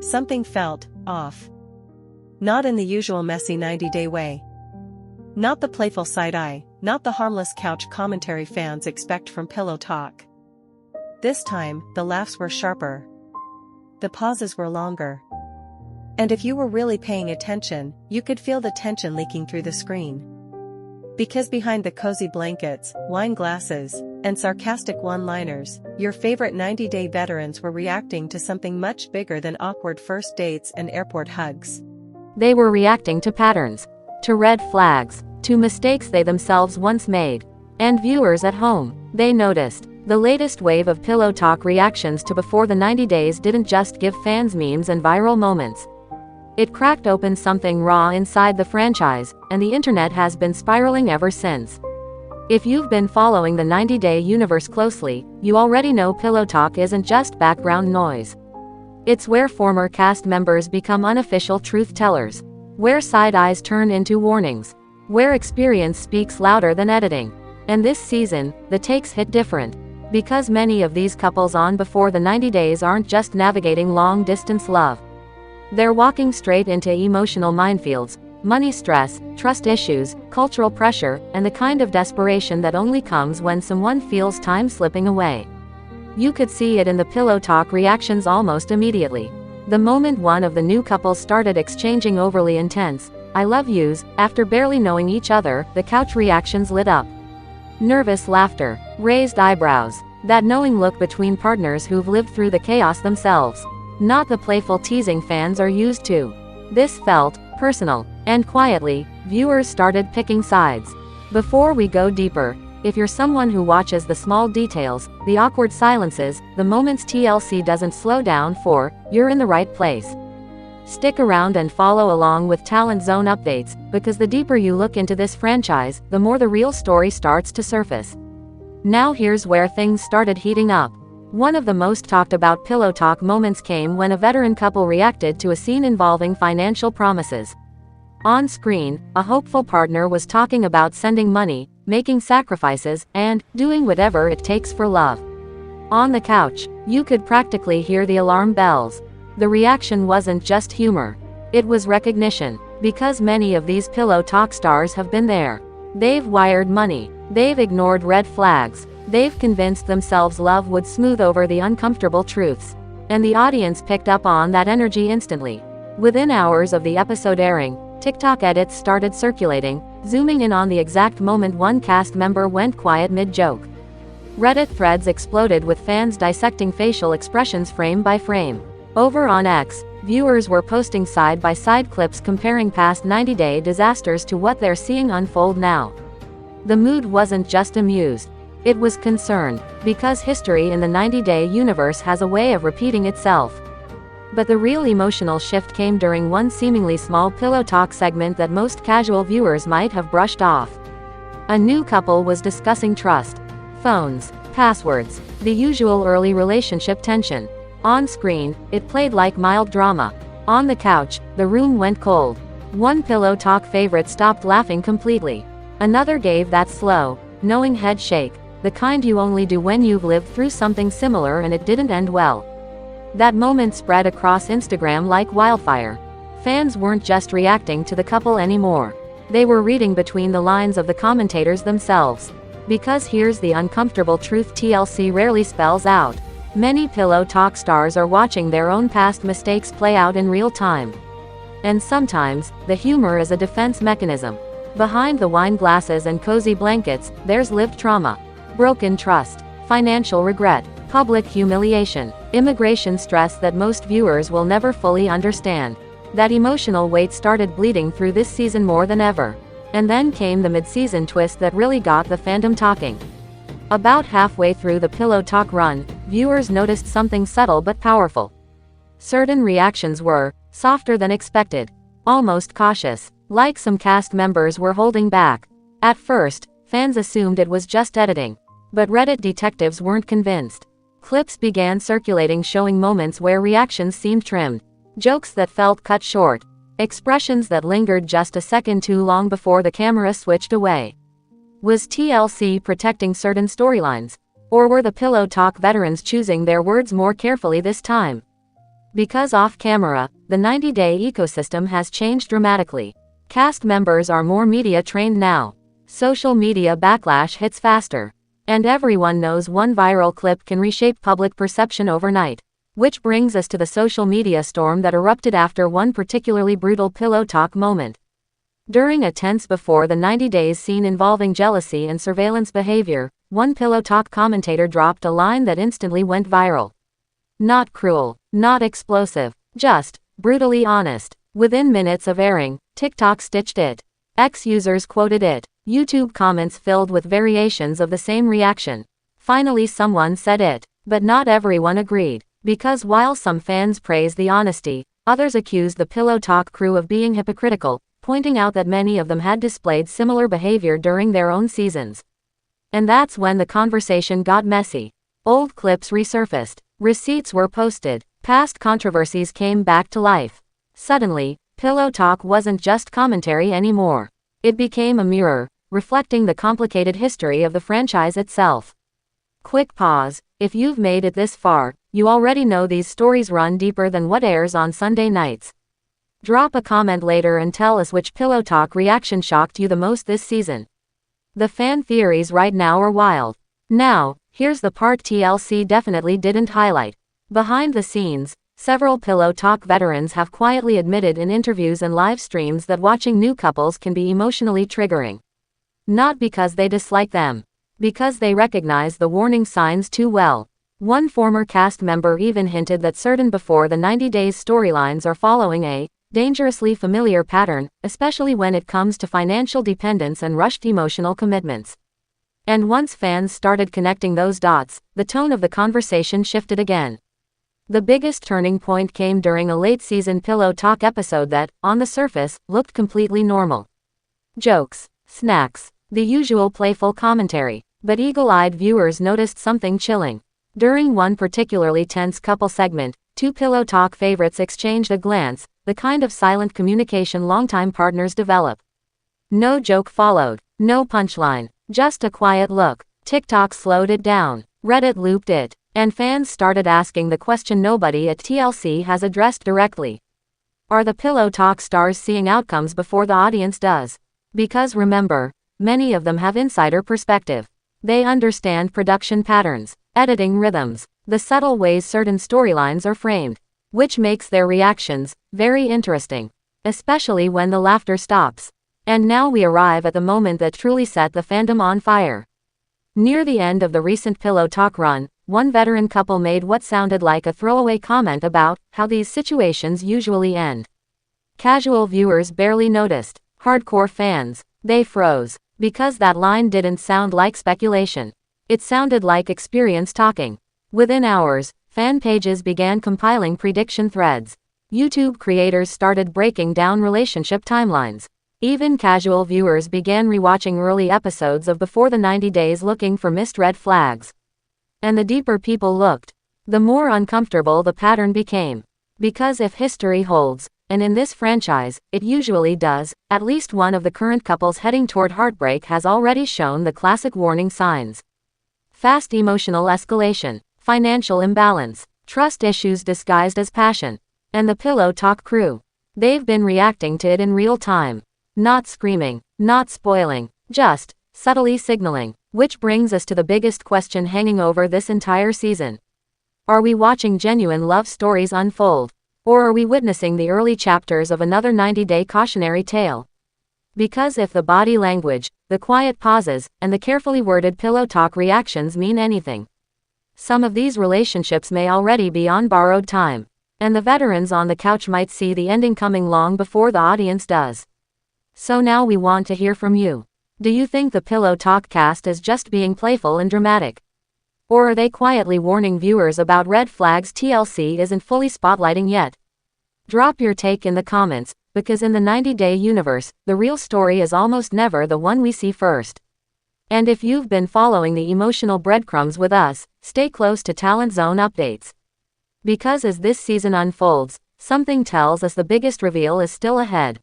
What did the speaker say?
Something felt off. Not in the usual messy 90-day way. Not the playful side-eye, not the harmless couch commentary fans expect from Pillow Talk. This time, the laughs were sharper. The pauses were longer. And if you were really paying attention, you could feel the tension leaking through the screen. Because behind the cozy blankets, wine glasses, and sarcastic one-liners, your favorite 90-day veterans were reacting to something much bigger than awkward first dates and airport hugs. They were reacting to patterns, to red flags, to mistakes they themselves once made. And viewers at home, they noticed. The latest wave of Pillow Talk reactions to Before the 90 Days didn't just give fans memes and viral moments. It cracked open something raw inside the franchise, and the internet has been spiraling ever since. If you've been following the 90-day universe closely, you already know Pillow Talk isn't just background noise. It's where former cast members become unofficial truth tellers, where side eyes turn into warnings, where experience speaks louder than editing. And this season, the takes hit different. Because many of these couples on Before the 90 Days aren't just navigating long-distance love. They're walking straight into emotional minefields, money stress, trust issues, cultural pressure, and the kind of desperation that only comes when someone feels time slipping away. You could see it in the Pillow Talk reactions almost immediately. The moment one of the new couples started exchanging overly intense "I love yous" after barely knowing each other, the couch reactions lit up. Nervous laughter, raised eyebrows, that knowing look between partners who've lived through the chaos themselves. Not the playful teasing fans are used to. This felt personal, and quietly, viewers started picking sides. Before we go deeper, if you're someone who watches the small details, the awkward silences, the moments TLC doesn't slow down for, you're in the right place. Stick around and follow along with Talent Zone updates, because the deeper you look into this franchise, the more the real story starts to surface. Now here's where things started heating up. One of the most talked about Pillow Talk moments came when a veteran couple reacted to a scene involving financial promises. On screen, a hopeful partner was talking about sending money, making sacrifices, and doing whatever it takes for love. On the couch, you could practically hear the alarm bells. The reaction wasn't just humor. It was recognition. Because many of these Pillow Talk stars have been there. They've wired money. They've ignored red flags. They've convinced themselves love would smooth over the uncomfortable truths. And the audience picked up on that energy instantly. Within hours of the episode airing, TikTok edits started circulating, zooming in on the exact moment one cast member went quiet mid-joke. Reddit threads exploded with fans dissecting facial expressions frame by frame. Over on X, viewers were posting side-by-side clips comparing past 90-day disasters to what they're seeing unfold now. The mood wasn't just amused. It was concerned, because history in the 90-day universe has a way of repeating itself. But the real emotional shift came during one seemingly small Pillow Talk segment that most casual viewers might have brushed off. A new couple was discussing trust, phones, passwords, the usual early relationship tension. On screen, it played like mild drama. On the couch, the room went cold. One Pillow Talk favorite stopped laughing completely. Another gave that slow, knowing head shake, the kind you only do when you've lived through something similar and it didn't end well. That moment spread across Instagram like wildfire. Fans weren't just reacting to the couple anymore. They were reading between the lines of the commentators themselves. Because here's the uncomfortable truth TLC rarely spells out. Many Pillow Talk stars are watching their own past mistakes play out in real time. And sometimes, the humor is a defense mechanism. Behind the wine glasses and cozy blankets, there's lived trauma. Broken trust, financial regret, public humiliation, immigration stress that most viewers will never fully understand. That emotional weight started bleeding through this season more than ever. And then came the mid-season twist that really got the fandom talking. About halfway through the Pillow Talk run, viewers noticed something subtle but powerful. Certain reactions were softer than expected, almost cautious, like some cast members were holding back. At first, fans assumed it was just editing. But Reddit detectives weren't convinced. Clips began circulating showing moments where reactions seemed trimmed, jokes that felt cut short, expressions that lingered just a second too long before the camera switched away. Was TLC protecting certain storylines? Or were the Pillow Talk veterans choosing their words more carefully this time? Because off-camera, the 90-day ecosystem has changed dramatically. Cast members are more media-trained now. Social media backlash hits faster. And everyone knows one viral clip can reshape public perception overnight. Which brings us to the social media storm that erupted after one particularly brutal pillow talk moment. During a tense before the 90 days scene involving jealousy and surveillance behavior, one pillow talk commentator dropped a line that instantly went viral. Not cruel, not explosive, just brutally honest. Within minutes of airing, TikTok stitched it. X users quoted it. YouTube comments filled with variations of the same reaction. Finally someone said it, but not everyone agreed. Because while some fans praised the honesty, others accused the Pillow Talk crew of being hypocritical, pointing out that many of them had displayed similar behavior during their own seasons. And that's when the conversation got messy. Old clips resurfaced, receipts were posted, past controversies came back to life. Suddenly, Pillow Talk wasn't just commentary anymore. It became a mirror, reflecting the complicated history of the franchise itself. Quick pause: if you've made it this far, you already know these stories run deeper than what airs on Sunday nights. Drop a comment later and tell us which Pillow Talk reaction shocked you the most this season. The fan theories right now are wild. Now, here's the part TLC definitely didn't highlight. Behind the scenes, several Pillow Talk veterans have quietly admitted in interviews and live streams that watching new couples can be emotionally triggering. Not because they dislike them, because they recognize the warning signs too well. One former cast member even hinted that certain before the 90 days storylines are following a dangerously familiar pattern, especially when it comes to financial dependence and rushed emotional commitments. And once fans started connecting those dots, the tone of the conversation shifted again. The biggest turning point came during a late-season Pillow Talk episode that, on the surface, looked completely normal. Jokes, snacks, the usual playful commentary. But eagle-eyed viewers noticed something chilling. During one particularly tense couple segment, two Pillow Talk favorites exchanged a glance, the kind of silent communication longtime partners develop. No joke followed, no punchline, just a quiet look. TikTok slowed it down, Reddit looped it, and fans started asking the question nobody at TLC has addressed directly. Are the Pillow Talk stars seeing outcomes before the audience does? Because remember, many of them have insider perspective. They understand production patterns, editing rhythms, the subtle ways certain storylines are framed, which makes their reactions very interesting, especially when the laughter stops. And now we arrive at the moment that truly set the fandom on fire. Near the end of the recent Pillow Talk run, one veteran couple made what sounded like a throwaway comment about how these situations usually end. Casual viewers barely noticed. Hardcore fans, they froze. Because that line didn't sound like speculation. It sounded like experience talking. Within hours, fan pages began compiling prediction threads. YouTube creators started breaking down relationship timelines. Even casual viewers began rewatching early episodes of Before the 90 Days looking for missed red flags. And the deeper people looked, the more uncomfortable the pattern became. Because if history holds, and in this franchise, it usually does, at least one of the current couples heading toward heartbreak has already shown the classic warning signs. Fast emotional escalation, financial imbalance, trust issues disguised as passion. And the Pillow Talk crew, they've been reacting to it in real time. Not screaming, not spoiling, just subtly signaling. Which brings us to the biggest question hanging over this entire season. Are we watching genuine love stories unfold? Or are we witnessing the early chapters of another 90-day cautionary tale? Because if the body language, the quiet pauses, and the carefully worded Pillow Talk reactions mean anything, some of these relationships may already be on borrowed time. And the veterans on the couch might see the ending coming long before the audience does. So now we want to hear from you. Do you think the Pillow Talk cast is just being playful and dramatic? Or are they quietly warning viewers about red flags TLC isn't fully spotlighting yet? Drop your take in the comments, because in the 90-day universe, the real story is almost never the one we see first. And if you've been following the emotional breadcrumbs with us, stay close to Talent Zone updates. Because as this season unfolds, something tells us the biggest reveal is still ahead.